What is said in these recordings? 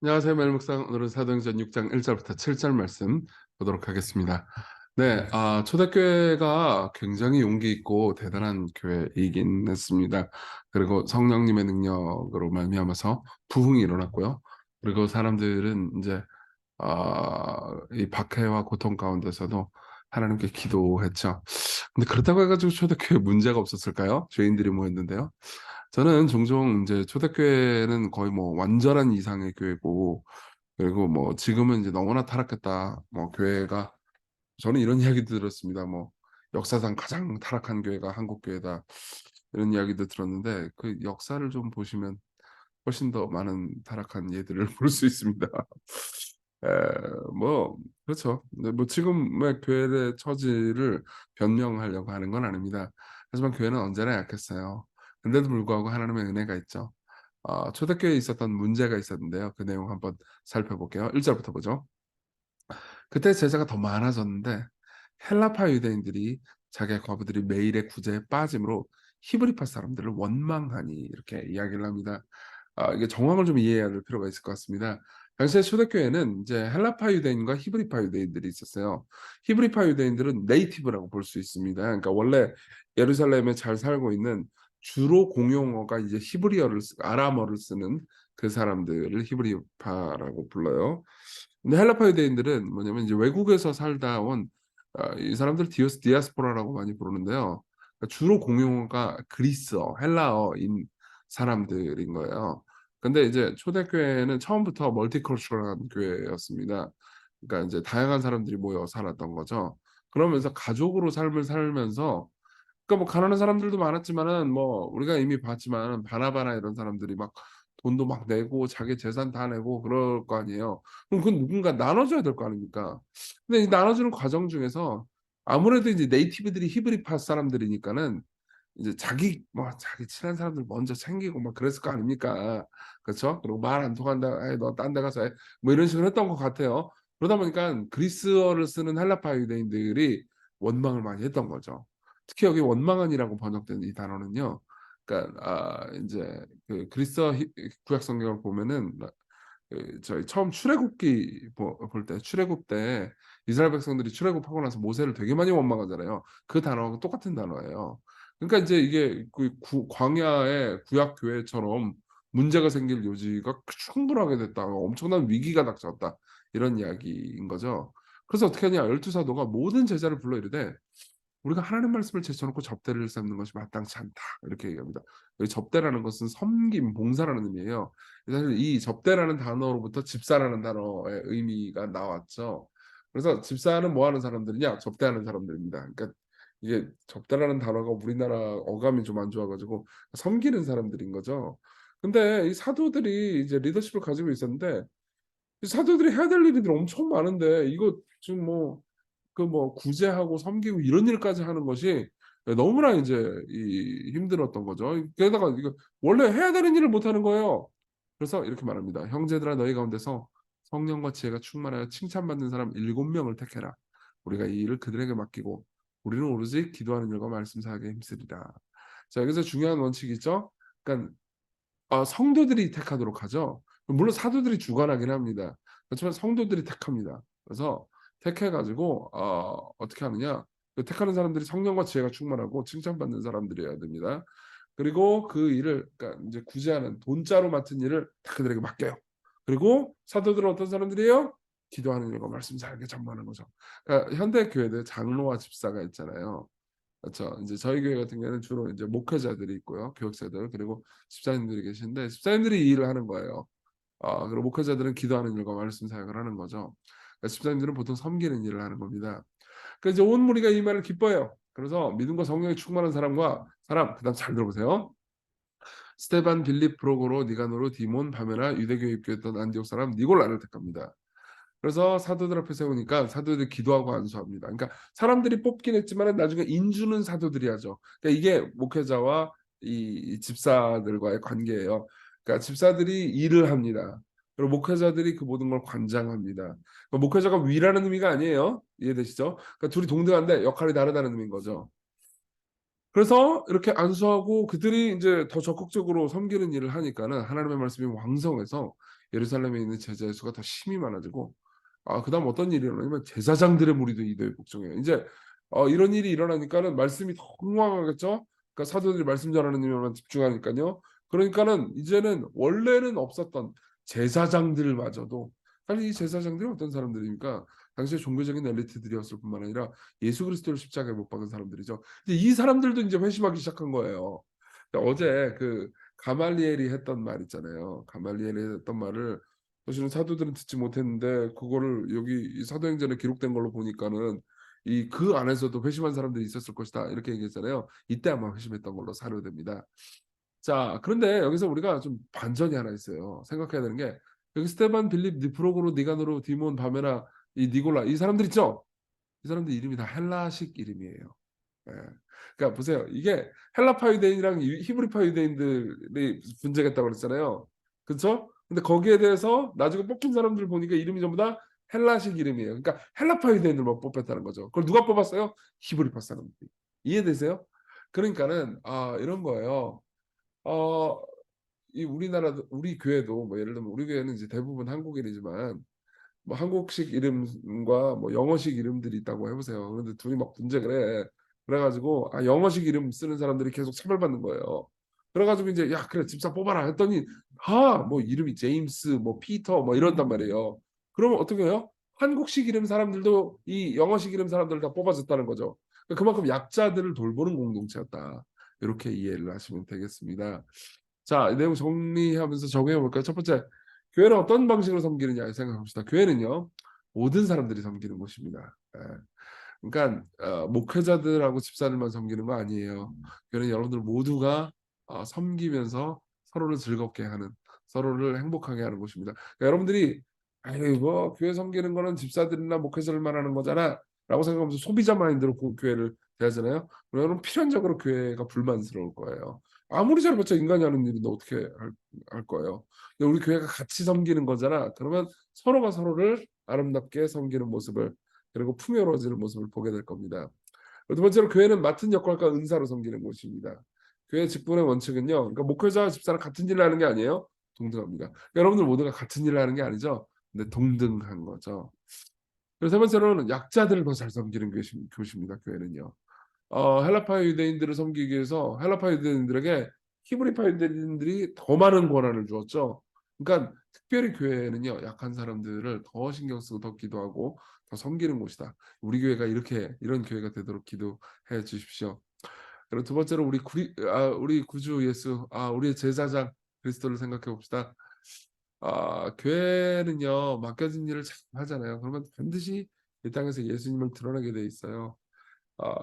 안녕하세요. 멜 묵상. 오늘은 사도행전 6장 1절부터 7절 말씀 보도록 하겠습니다. 네, 초대교회가 굉장히 용기 있고 대단한 교회이긴 했습니다. 그리고 성령님의 능력으로 말미암아서 부흥이 일어났고요. 그리고 사람들은 이제 이 박해와 고통 가운데서도 하나님께 기도했죠. 근데 그렇다고 해가지고 초대교회 문제가 없었을까요? 죄인들이 모였는데요. 저는 종종 이제 초대교회는 거의 뭐 완전한 이상의 교회고, 그리고 뭐 지금은 이제 너무나 타락했다. 뭐 교회가, 저는 이런 이야기도 들었습니다. 뭐 역사상 가장 타락한 교회가 한국 교회다. 이런 이야기도 들었는데 그 역사를 좀 보시면 훨씬 더 많은 타락한 예들을 볼 수 있습니다. 에, 뭐 그렇죠. 근데 뭐 지금의 교회의 처지를 변명하려고 하는 건 아닙니다. 하지만 교회는 언제나 약했어요. 근데도 불구하고 하나님의 은혜가 있죠. 초대교회에 있었던 문제가 있었는데요. 그 내용 한번 살펴볼게요. 1절부터 보죠. 그때 제자가 더 많아졌는데 헬라파 유대인들이 자기의 과부들이 매일의 구제에 빠짐으로 히브리파 사람들을 원망하니, 이렇게 이야기를 합니다. 이게 정황을 좀 이해해야 될 필요가 있을 것 같습니다. 당시에 초대교회는 이제 헬라파 유대인과 히브리파 유대인들이 있었어요. 히브리파 유대인들은 네이티브라고 볼 수 있습니다. 그러니까 원래 예루살렘에 잘 살고 있는, 주로 공용어가 이제 아람어를 쓰는 그 사람들을 히브리파라고 불러요. 근데 헬라파 유대인들은 뭐냐면 이제 외국에서 살다 온, 이 사람들 디아스포라라고 많이 부르는데요. 그러니까 주로 공용어가 그리스어, 헬라어인 사람들인 거예요. 근데 이제 초대교회는 처음부터 멀티컬처럴한 교회였습니다. 그러니까 이제 다양한 사람들이 모여 살았던 거죠. 그러면서 가족으로 삶을 살면서, 그러니까 뭐 가난한 사람들도 많았지만은, 뭐 우리가 이미 봤지만 바나바나 이런 사람들이 막 돈도 막 내고 자기 재산 다 내고 그럴 거 아니에요. 그럼 그건 누군가 나눠줘야 될 거 아닙니까? 근데 이 나눠주는 과정 중에서 아무래도 이제 네이티브들이 히브리파 사람들이니까는 이제 자기 친한 사람들 먼저 챙기고 막 그랬을 거 아닙니까? 그렇죠? 그리고 말 안 통한다. "에이 너 딴 데 가서 해." 뭐 이런 식으로 했던 것 같아요. 그러다 보니까 그리스어를 쓰는 헬라파 유대인들이 원망을 많이 했던 거죠. 특히 여기 원망한이라고 번역된 이 단어는요. 그러니까 인제 그 그리스어 구약 성경을 보면은, 저희 처음 출애굽기 볼 때, 출애굽 때 이스라엘 백성들이 출애굽하고 나서 모세를 되게 많이 원망하잖아요. 그 단어하고 똑같은 단어예요. 그러니까 이제 이게 그 광야의 구약 교회처럼 문제가 생길 요지가 충분하게 됐다. 엄청난 위기가 닥쳤다. 이런 이야기인 거죠. 그래서 어떻게 하냐. 열두 사도가 모든 제자를 불러 이르되 "우리가 하나님 말씀을 제쳐놓고 접대를 쌓는 것이 마땅치 않다." 이렇게 얘기합니다. 여기 접대라는 것은 섬김, 봉사라는 의미예요. 사실 이 접대라는 단어로부터 집사라는 단어의 의미가 나왔죠. 그래서 집사는 뭐 하는 사람들이냐? 접대하는 사람들입니다. 그러니까 이게 접대라는 단어가 우리나라 어감이 좀 안 좋아 가지고 섬기는 사람들인 거죠. 근데 이 사도들이 이제 리더십을 가지고 있었는데, 이 사도들이 해야 될 일이 엄청 많은데 이거 지금 뭐 구제하고 섬기고 이런 일까지 하는 것이 너무나 이제 힘들었던 거죠. 게다가 이거 원래 해야 되는 일을 못 하는 거예요. 그래서 이렇게 말합니다. "형제들아 너희 가운데서 성령과 지혜가 충만하여 칭찬받는 사람 7명을 택해라. 우리가 이 일을 그들에게 맡기고 우리는 오로지 기도하는 일과 말씀 사역에 힘쓰리라." 자, 여기서 중요한 원칙이 있죠. 그러니까 성도들이 택하도록 하죠. 물론 사도들이 주관하긴 합니다. 그렇지만 성도들이 택합니다. 그래서 택해 가지고 어떻게 하느냐. 그 택하는 사람들이 성령과 지혜가 충만하고 칭찬받는 사람들이어야 됩니다. 그리고 그 일을, 그러니까 인제 구제하는 돈자로 맡은 일을 다 그들에게 맡겨요. 그리고 사도들은 어떤 사람들이에요? 기도하는 일과 말씀 잘게 전무하는 거죠. 그러니까 현대 교회들 장로와 집사가 있잖아요. 그렇죠. 이제 저희 교회 같은 경우에는 주로 이제 목회자들이 있고요. 교역자들, 그리고 집사님들이 계신데, 집사님들이 이 일을 하는 거예요. 그리고 목회자들은 기도하는 일과 말씀 사역을 하는 거죠. 그러니까 집사님들은 보통 섬기는 일을 하는 겁니다. 그래서 이제 온 무리가 이 말을 기뻐해요. 그래서 믿음과 성령에 충만한 그다음 잘 들어보세요. 스데반, 빌립, 프로고로, 니가노르, 디몬, 바메나, 유대교에 입교했던 안디옥 사람 니골라를 택합니다. 그래서 사도들 앞에 세우니까 사도들이 기도하고 안수합니다. 그러니까 사람들이 뽑긴 했지만은 나중에 인주는 사도들이 하죠. 그러니까 이게 목회자와 이 집사들과의 관계예요. 그러니까 집사들이 일을 합니다. 그리고 목회자들이 그 모든 걸 관장합니다. 그러니까 목회자가 위라는 의미가 아니에요. 이해되시죠? 그러니까 둘이 동등한데 역할이 다르다는 의미인 거죠. 그래서 이렇게 안수하고 그들이 인제 더 적극적으로 섬기는 일을 하니까는 하나님의 말씀이 왕성해서 예루살렘에 있는 제자의 수가 더 심히 많아지고 그다음 어떤 일이 일어나냐면 제사장들의 무리도 이도에 복종해요. 이제 이런 일이 일어나니까는 말씀이 더 흥황하겠죠. 그러니까 사도들이 말씀 전하는 일에만 집중하니까요. 그러니까는 이제는 원래는 없었던 제사장들마저도 사실 이 제사장들이 어떤 사람들입니까? 당시에 종교적인 엘리트들이었을 뿐만 아니라 예수 그리스도를 십자가에 못 박은 사람들이죠. 근데 이 사람들도 이제 회심하기 시작한 거예요. 어제 그 가말리엘이 했던 말 있잖아요. 가말리엘이 했던 말을 사실은 사도들은 듣지 못했는데 그거를 여기 이 사도행전에 기록된 걸로 보니까는 이 그 안에서도 회심한 사람들이 있었을 것이다 이렇게 얘기했잖아요. 이때 아마 회심했던 걸로 사료됩니다. 자, 그런데 여기서 우리가 좀 반전이 하나 있어요. 생각해야 되는 게 여기 스테반, 빌립, 니프로고로, 니가노로, 디몬, 바메나, 이 니골라 이 사람들 있죠? 이 사람들 이름이 다 헬라식 이름이에요. 예. 그러니까 보세요. 이게 헬라파 유대인이랑 히브리파 유대인들이 분쟁했다고 그랬잖아요. 그렇죠? 근데 거기에 대해서 나중에 뽑힌 사람들 보니까 이름이 전부 다 헬라식 이름이에요. 그러니까 헬라파 유대인들만 뽑혔다는 거죠. 그걸 누가 뽑았어요? 히브리파 사람들이. 이해되세요? 그러니까는 이런 거예요. 어, 이 우리나라도 우리 교회도 뭐 예를 들면 우리 교회는 이제 대부분 한국인이지만 뭐 한국식 이름과 뭐 영어식 이름들이 있다고 해보세요. 그런데 둘이 막 분쟁을 해. 그래가지고 영어식 이름 쓰는 사람들이 계속 차별받는 거예요. 그래가지고 이제 야 그래 집사 뽑아라 했더니 뭐 이름이 제임스 뭐 피터 뭐 이런단 말이에요. 그러면 어떻게 해요? 한국식 이름 사람들도 이 영어식 이름 사람들 다 뽑아줬다는 거죠. 그만큼 약자들을 돌보는 공동체였다. 이렇게 이해를 하시면 되겠습니다. 자, 이 내용 정리하면서 적용해 볼까요? 첫 번째, 교회는 어떤 방식으로 섬기느냐 생각합시다. 교회는요, 모든 사람들이 섬기는 곳입니다. 예. 그러니까 목회자들하고 집사들만 섬기는 거 아니에요. 교회는 여러분들 모두가 섬기면서 서로를 즐겁게 하는, 서로를 행복하게 하는 곳입니다. 그러니까 여러분들이 아유 뭐 교회 섬기는 거는 집사들이나 목회자들만 하는 거잖아라고 생각하면서 소비자 마인드로 교회를 대하잖아요. 그러면 필연적으로 교회가 불만스러울 거예요. 아무리 잘해봤자 인간이 하는 일인데 어떻게 할 거예요. 근데 우리 교회가 같이 섬기는 거잖아. 그러면 서로가 서로를 아름답게 섬기는 모습을 그리고 풍요로워지는 모습을 보게 될 겁니다. 두 번째로 교회는 맡은 역할과 은사로 섬기는 곳입니다. 교회 직분의 원칙은요. 그러니까 목회자와 집사랑 같은 일을 하는 게 아니에요. 동등합니다. 그러니까 여러분들 모두가 같은 일을 하는 게 아니죠. 근데 동등한 거죠. 그리고 세 번째로는 약자들을 더 잘 섬기는 교회입니다. 교회는요. 헬라파 유대인들을 섬기기 위해서 헬라파 유대인들에게 히브리파 유대인들이 더 많은 권한을 주었죠. 그러니까 특별히 교회는요 약한 사람들을 더 신경 쓰고 더 기도하고 더 섬기는 곳이다. 우리 교회가 이런 교회가 되도록 기도해 주십시오. 그리고 두 번째로 우리 구주 예수, 우리의 제사장 그리스도를 생각해 봅시다. 교회는요 맡겨진 일을 잘 하잖아요. 그러면 반드시 이 땅에서 예수님을 드러내게 돼 있어요.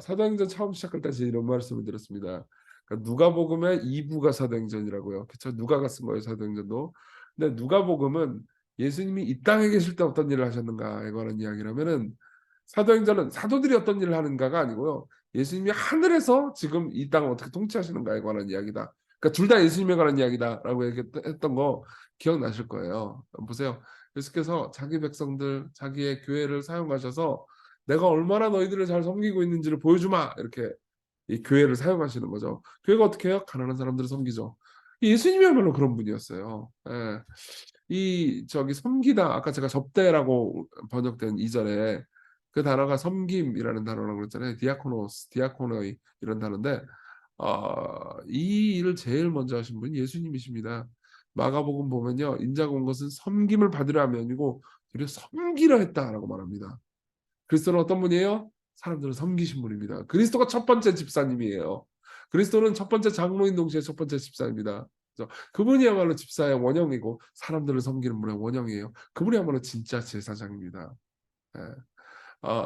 사도행전 처음 시작할 때 제가 이런 말씀을 드렸습니다. 그러니까 누가복음의 2부가 사도행전이라고요. 그렇죠? 누가가 쓴 거예요, 사도행전도. 근데 누가복음은 예수님이 이 땅에 계실 때 어떤 일을 하셨는가에 관한 이야기라면은 사도행전은 사도들이 어떤 일을 하는가가 아니고요. 예수님이 하늘에서 지금 이 땅을 어떻게 통치하시는가에 관한 이야기다. 그러니까 둘 다 예수님에 관한 이야기다라고 얘기했던 거 기억나실 거예요. 보세요. 예수께서 자기 백성들, 자기의 교회를 사용하셔서 내가 얼마나 너희들을 잘 섬기고 있는지를 보여주마 이렇게 이 교회를 사용하시는 거죠. 교회가 어떻게 해요? 가난한 사람들을 섬기죠. 예수님이야말로 그런 분이었어요. 예. 이 저기 섬기다 아까 제가 접대라고 번역된 이전에 그 단어가 섬김이라는 단어라고 그랬잖아요. 디아코노스, 디아코노이 이런 단어인데 이 일을 제일 먼저 하신 분이 예수님이십니다. 마가복음 보면요. 인자가 온 것은 섬김을 받으려 함이 아니고 오히려 섬기려 했다라고 말합니다. 그리스도는 어떤 분이에요? 사람들을 섬기신 분입니다. 그리스도가 첫 번째 집사님이에요. 그리스도는 첫 번째 장로인 동시에 첫 번째 집사입니다. 그래서 그분이야말로 집사의 원형이고 사람들을 섬기는 분의 원형이에요. 그분이야말로 진짜 제사장입니다. 예.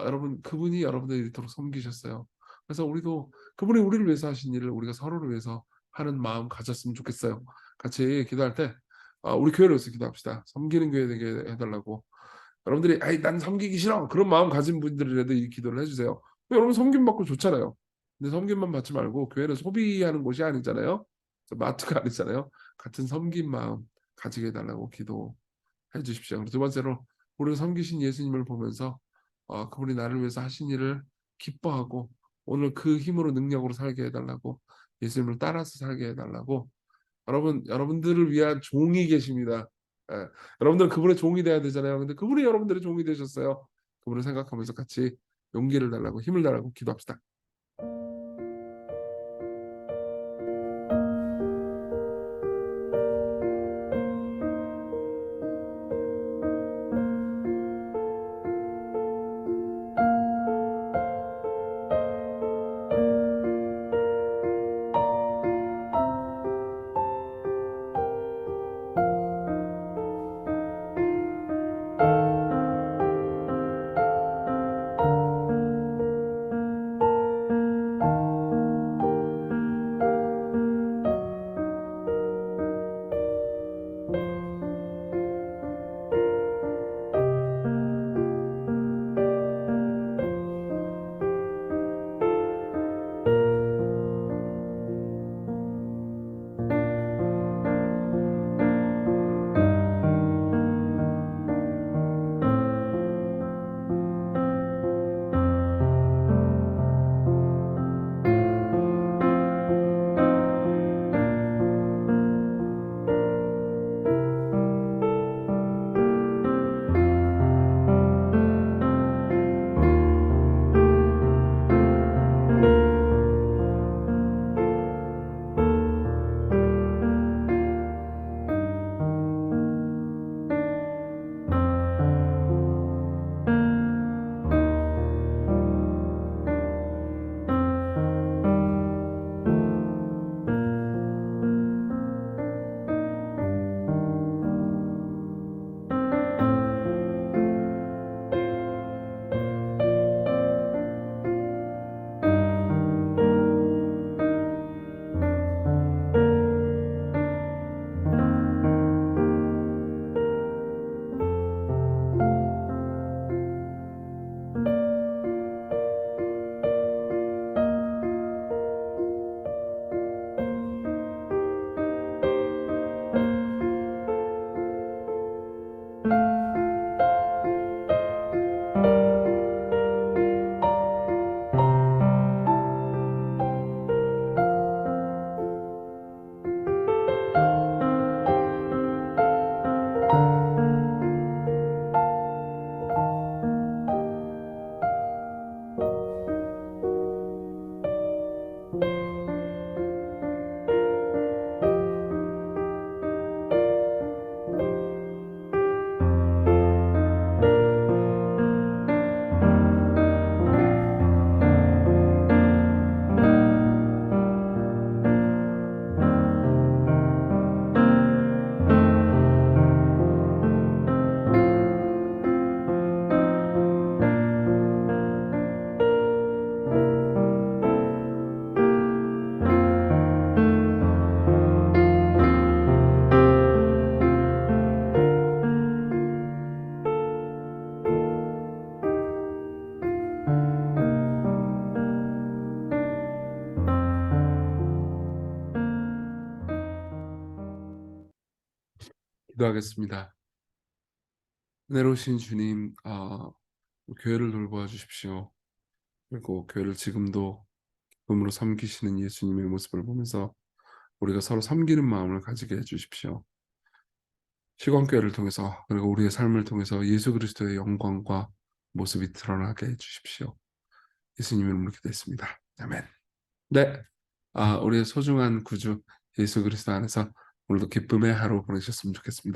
여러분 그분이 여러분들을 이토록 섬기셨어요. 그래서 우리도 그분이 우리를 위해서 하신 일을 우리가 서로를 위해서 하는 마음 가졌으면 좋겠어요. 같이 기도할 때 우리 교회를 위해서 기도합시다. 섬기는 교회 되게 해달라고. 여러분들이 아이 난 섬기기 싫어 그런 마음 가진 분들이라도 이 기도를 해주세요. 여러분 섬김 받고 좋잖아요. 근데 섬김만 받지 말고 교회는 소비하는 곳이 아니잖아요. 마트가 아니잖아요. 같은 섬긴 마음 가지게 해달라고 기도해 주십시오. 그리고 두 번째로 우리를 섬기신 예수님을 보면서 그분이 나를 위해서 하신 일을 기뻐하고 오늘 그 힘으로 능력으로 살게 해달라고 예수님을 따라서 살게 해달라고 여러분들을 위한 종이 계십니다. 예. 여러분들은 그분의 종이 돼야 되잖아요. 근데 그분이 여러분들의 종이 되셨어요. 그분을 생각하면서 같이 용기를 달라고 힘을 달라고 기도합시다. 기도하겠습니다. 은혜로우신 주님, 교회를 돌보아 주십시오. 그리고 교회를 지금도 기쁨으로 섬기시는 예수님의 모습을 보면서 우리가 서로 섬기는 마음을 가지게 해주십시오. 시공교회를 통해서 그리고 우리의 삶을 통해서 예수 그리스도의 영광과 모습이 드러나게 해주십시오. 예수님 이름으로 기도했습니다. 아멘. 네, 우리의 소중한 구주 예수 그리스도 안에서 오늘도 기쁨의 하루 보내셨으면 좋겠습니다.